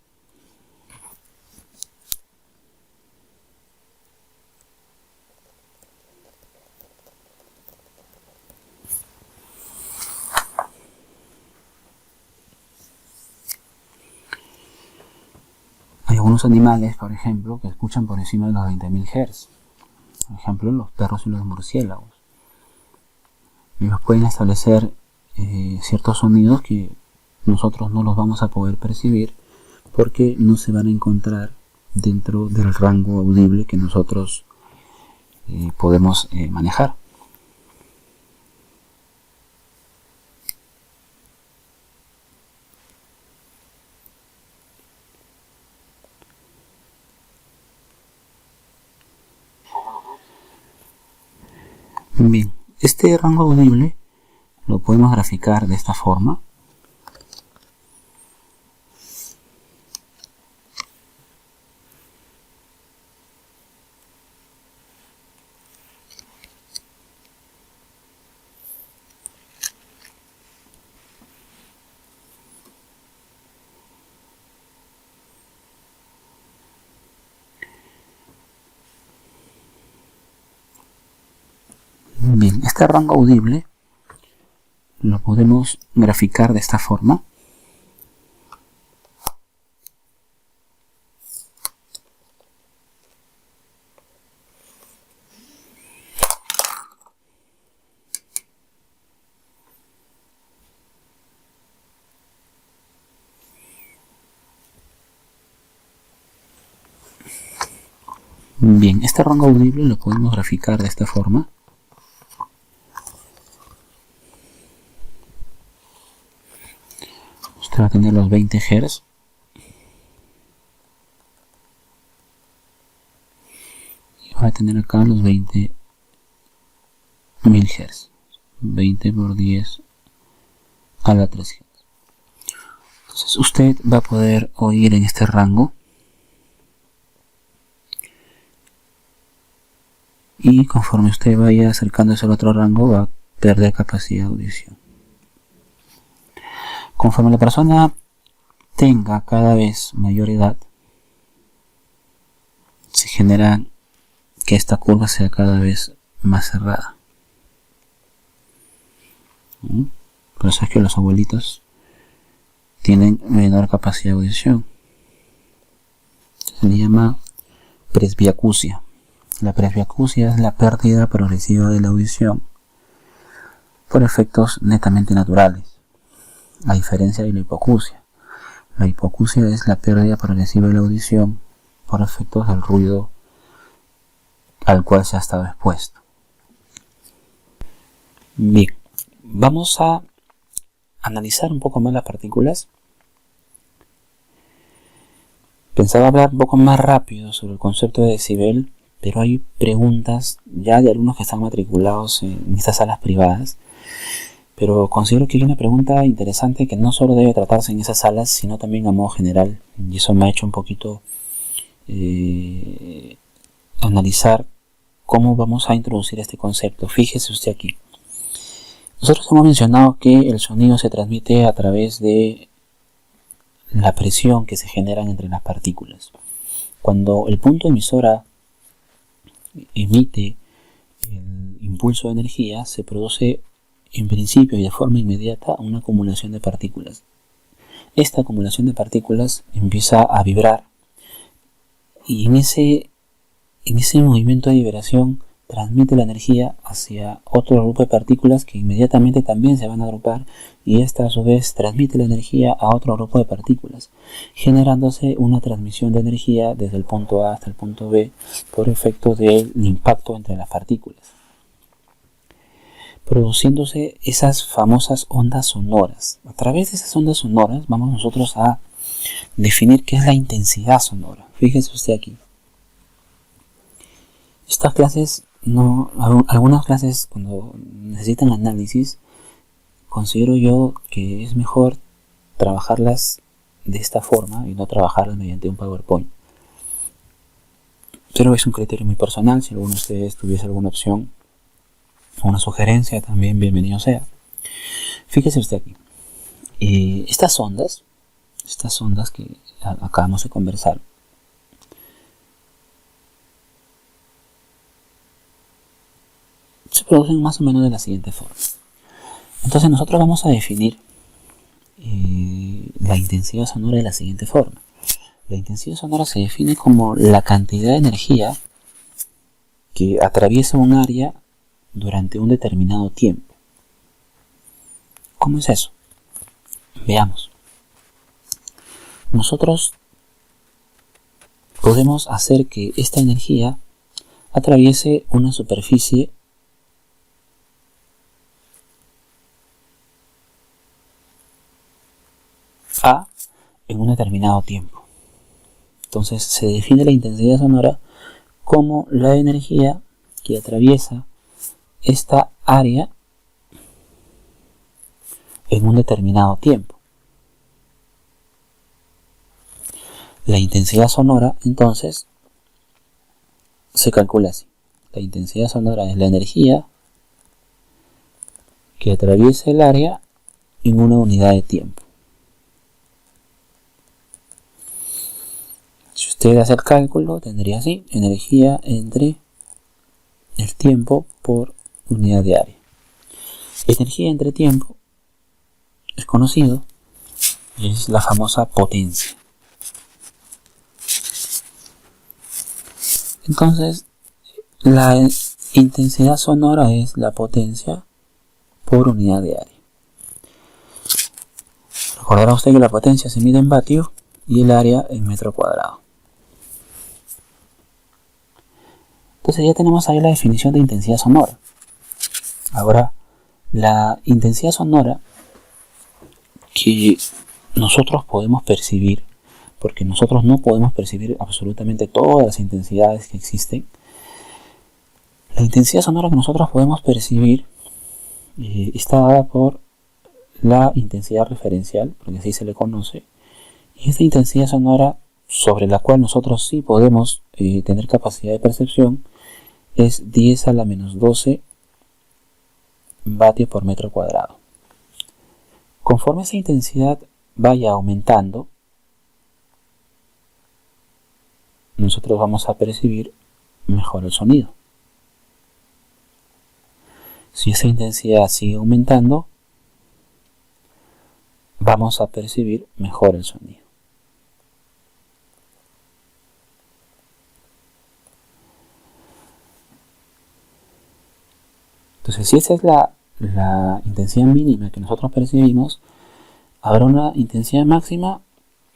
Hay algunos animales, por ejemplo, que escuchan por encima de los 20.000 Hz. Por ejemplo, los perros y los murciélagos. Ellos pueden establecer ciertos sonidos que nosotros no los vamos a poder percibir porque no se van a encontrar dentro del rango audible que nosotros podemos manejar. Bien, este rango audible lo podemos graficar de esta forma. Bien, este rango audible lo podemos graficar de esta forma. Bien, este rango audible lo podemos graficar de esta forma. Usted va a tener los 20 Hz. Y va a tener acá los 20.000 Hz. 20 por 10 a la 3 Hz. Entonces usted va a poder oír en este rango. Y conforme usted vaya acercándose al otro rango va a perder capacidad de audición. Conforme la persona tenga cada vez mayor edad, se genera que esta curva sea cada vez más cerrada. Por eso es que los abuelitos tienen menor capacidad de audición. Se le llama presbiacusia. La presbiacusia es la pérdida progresiva de la audición por efectos netamente naturales, a diferencia de la hipoacusia. La hipoacusia es la pérdida progresiva de la audición por efectos del ruido al cual se ha estado expuesto. Bien, vamos a analizar un poco más las partículas. Pensaba hablar un poco más rápido sobre el concepto de decibel, pero hay preguntas ya de alumnos que están matriculados en estas salas privadas. Pero considero que hay una pregunta interesante que no solo debe tratarse en esas salas, sino también a modo general. Y eso me ha hecho un poquito analizar cómo vamos a introducir este concepto. Fíjese usted aquí. Nosotros hemos mencionado que el sonido se transmite a través de la presión que se genera entre las partículas. Cuando el punto emisora emite el impulso de energía, se produce en principio y de forma inmediata una acumulación de partículas. Esta acumulación de partículas empieza a vibrar y en ese movimiento de vibración transmite la energía hacia otro grupo de partículas que inmediatamente también se van a agrupar, y esta a su vez transmite la energía a otro grupo de partículas, generándose una transmisión de energía desde el punto A hasta el punto B por efecto del impacto entre las partículas, produciéndose esas famosas ondas sonoras. A través de esas ondas sonoras vamos nosotros a definir qué es la intensidad sonora. Fíjese usted aquí. Estas clases, algunas clases cuando necesitan análisis, considero yo que es mejor trabajarlas de esta forma y no trabajarlas mediante un PowerPoint. Pero es un criterio muy personal. Si alguno de ustedes tuviese alguna opción o una sugerencia, también bienvenido sea. Fíjese usted aquí. Estas ondas que acabamos de conversar, se producen más o menos de la siguiente forma. Entonces nosotros vamos a definir la intensidad sonora de la siguiente forma. La intensidad sonora se define como la cantidad de energía que atraviesa un área durante un determinado tiempo. ¿Cómo es eso? Veamos. Nosotros podemos hacer que esta energía atraviese una superficie A en un determinado tiempo. Entonces se define la intensidad sonora como la energía que atraviesa esta área en un determinado tiempo. La intensidad sonora, entonces, se calcula así. La intensidad sonora es la energía que atraviesa el área en una unidad de tiempo. Si usted hace el cálculo, tendría así: energía entre el tiempo por unidad de área. Energía entre tiempo es conocido, es la famosa potencia. Entonces, la intensidad sonora es la potencia por unidad de área. Recordará usted que la potencia se mide en vatios y el área en metro cuadrado. Entonces ya tenemos ahí la definición de intensidad sonora. Ahora, la intensidad sonora que nosotros podemos percibir, porque nosotros no podemos percibir absolutamente todas las intensidades que existen, la intensidad sonora que nosotros podemos percibir está dada por la intensidad referencial, porque así se le conoce, y esta intensidad sonora sobre la cual nosotros sí podemos tener capacidad de percepción es 10 a la menos 12 vatios por metro cuadrado. Conforme esa intensidad vaya aumentando, nosotros vamos a percibir mejor el sonido. Si esa intensidad sigue aumentando, vamos a percibir mejor el sonido. Entonces, si esa es la intensidad mínima que nosotros percibimos, habrá una intensidad máxima,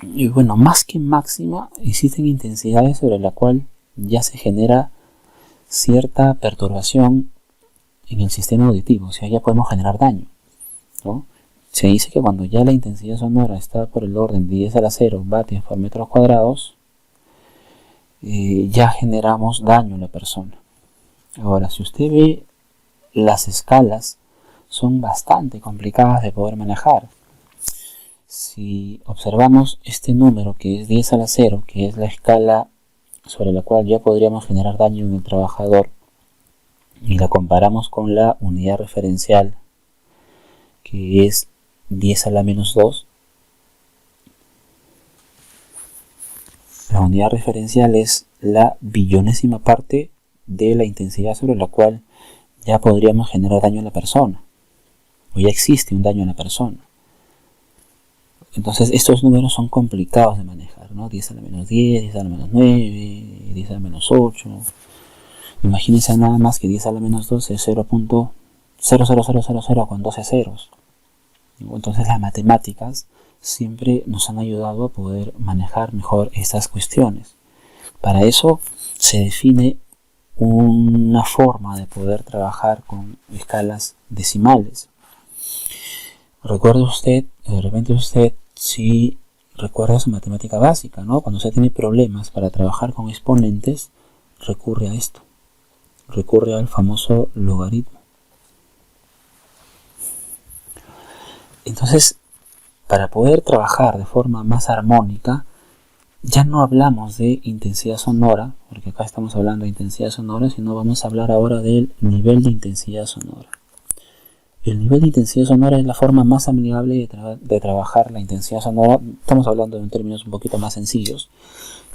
y bueno, más que máxima, existen intensidades sobre la cual ya se genera cierta perturbación en el sistema auditivo, o sea, ya podemos generar daño, ¿no? Se dice que cuando ya la intensidad sonora está por el orden de 10 a la 0 vatios por metros cuadrados, ya generamos daño en la persona. Ahora, si usted ve, las escalas son bastante complicadas de poder manejar. Si observamos este número que es 10 a la 0, que es la escala sobre la cual ya podríamos generar daño en el trabajador, y la comparamos con la unidad referencial, que es 10 a la menos 2, la unidad referencial es la billonésima parte de la intensidad sobre la cual ya podríamos generar daño a la persona, o ya existe un daño a la persona. Entonces estos números son complicados de manejar, ¿no? 10 a la menos 10, 10 a la menos 9, 10 a la menos 8. Imagínense nada más que 10 a la menos 12 es 0.00000 con 12 ceros. Entonces las matemáticas siempre nos han ayudado a poder manejar mejor estas cuestiones. Para eso se define una forma de poder trabajar con escalas decimales. Recuerde usted, de repente usted sí recuerda su matemática básica, ¿no? Cuando usted tiene problemas para trabajar con exponentes, recurre a esto, recurre al famoso logaritmo. Entonces, para poder trabajar de forma más armónica, ya no hablamos de intensidad sonora, porque acá estamos hablando de intensidad sonora, sino vamos a hablar ahora del nivel de intensidad sonora. El nivel de intensidad sonora es la forma más amigable de trabajar la intensidad sonora. Estamos hablando en términos un poquito más sencillos.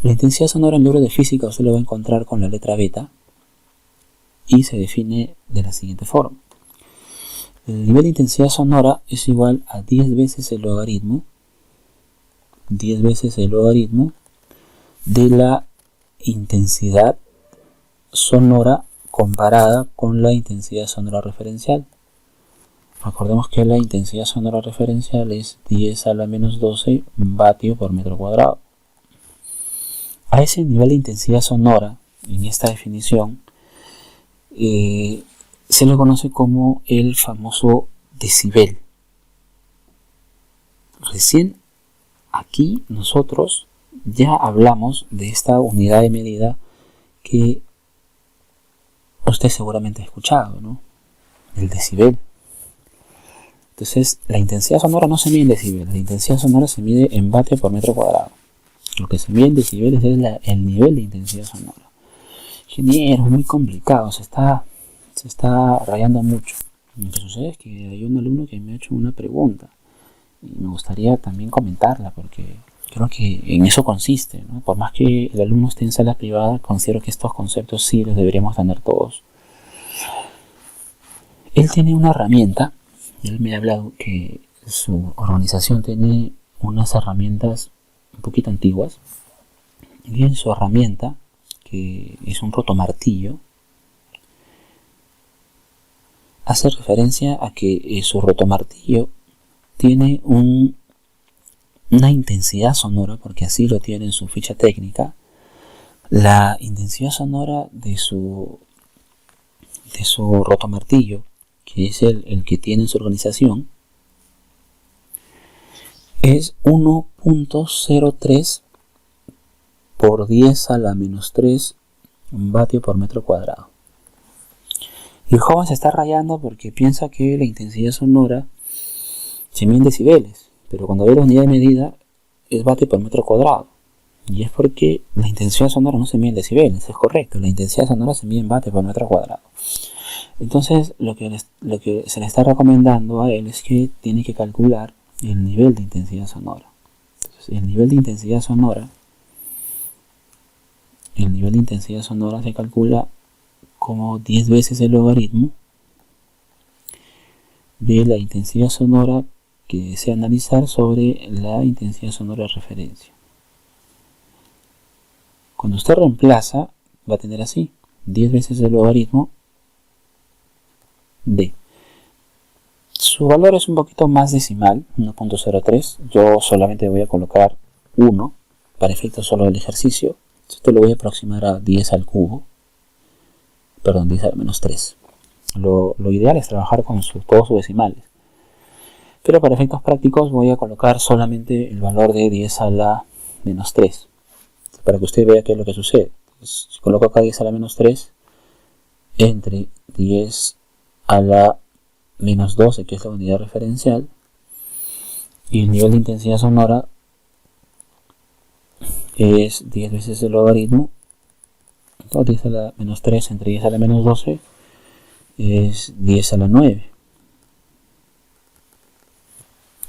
La intensidad sonora en el libro de física usted lo va a encontrar con la letra beta y se define de la siguiente forma. El nivel de intensidad sonora es igual a 10 veces el logaritmo de la intensidad sonora comparada con la intensidad sonora referencial. Recordemos que la intensidad sonora referencial es 10 a la menos 12 vatios por metro cuadrado. A ese nivel de intensidad sonora, en esta definición, se le conoce como el famoso decibel. Recién aquí nosotros ya hablamos de esta unidad de medida que usted seguramente ha escuchado, ¿no? El decibel. Entonces, la intensidad sonora no se mide en decibeles, la intensidad sonora se mide en vatios por metro cuadrado. Lo que se mide en decibeles es el nivel de intensidad sonora. Ingeniero, es muy complicado, se está rayando mucho. Lo que sucede es que hay un alumno que me ha hecho una pregunta y me gustaría también comentarla porque creo que en eso consiste, ¿no? Por más que el alumno esté en sala privada, considero que estos conceptos sí los deberíamos tener todos. Él tiene una herramienta. Él me ha hablado que su organización tiene unas herramientas un poquito antiguas. Y en su herramienta, que es un rotomartillo, hace referencia a que su rotomartillo tiene una intensidad sonora, porque así lo tiene en su ficha técnica. La intensidad sonora de su rotomartillo, que es el que tiene en su organización, es 1.03 por 10 a la menos 3 vatios por metro cuadrado. Y el joven se está rayando porque piensa que la intensidad sonora se mide en decibeles, pero cuando ve la unidad de medida es vatios por metro cuadrado. Y es porque la intensidad sonora no se mide en decibeles, es correcto, la intensidad sonora se mide en vatios por metro cuadrado. Entonces, lo que se le está recomendando a él es que tiene que calcular el nivel de intensidad sonora. Entonces, el nivel de intensidad sonora se calcula como 10 veces el logaritmo de la intensidad sonora que desea analizar sobre la intensidad sonora de referencia. Cuando usted reemplaza, va a tener así: 10 veces el logaritmo de. Su valor es un poquito más decimal, 1.03. Yo solamente voy a colocar 1 para efectos solo del ejercicio. Esto lo voy a aproximar a 10 al cubo. Perdón, 10 al menos 3. Lo ideal es trabajar con todos sus decimales. Pero para efectos prácticos voy a colocar solamente el valor de 10 a la menos 3. Para que usted vea qué es lo que sucede. Entonces, si coloco acá 10 a la menos 3, entre 10 a la menos 12, que es la unidad referencial, y el nivel de intensidad sonora es 10 veces el logaritmo. 10 a la menos 3 entre 10 a la menos 12 es 10 a la 9.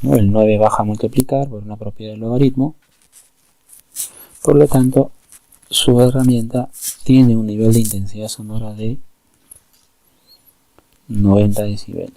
¿No? El 9 baja a multiplicar por una propiedad del logaritmo. Por lo tanto, su herramienta tiene un nivel de intensidad sonora de 90 decibeles.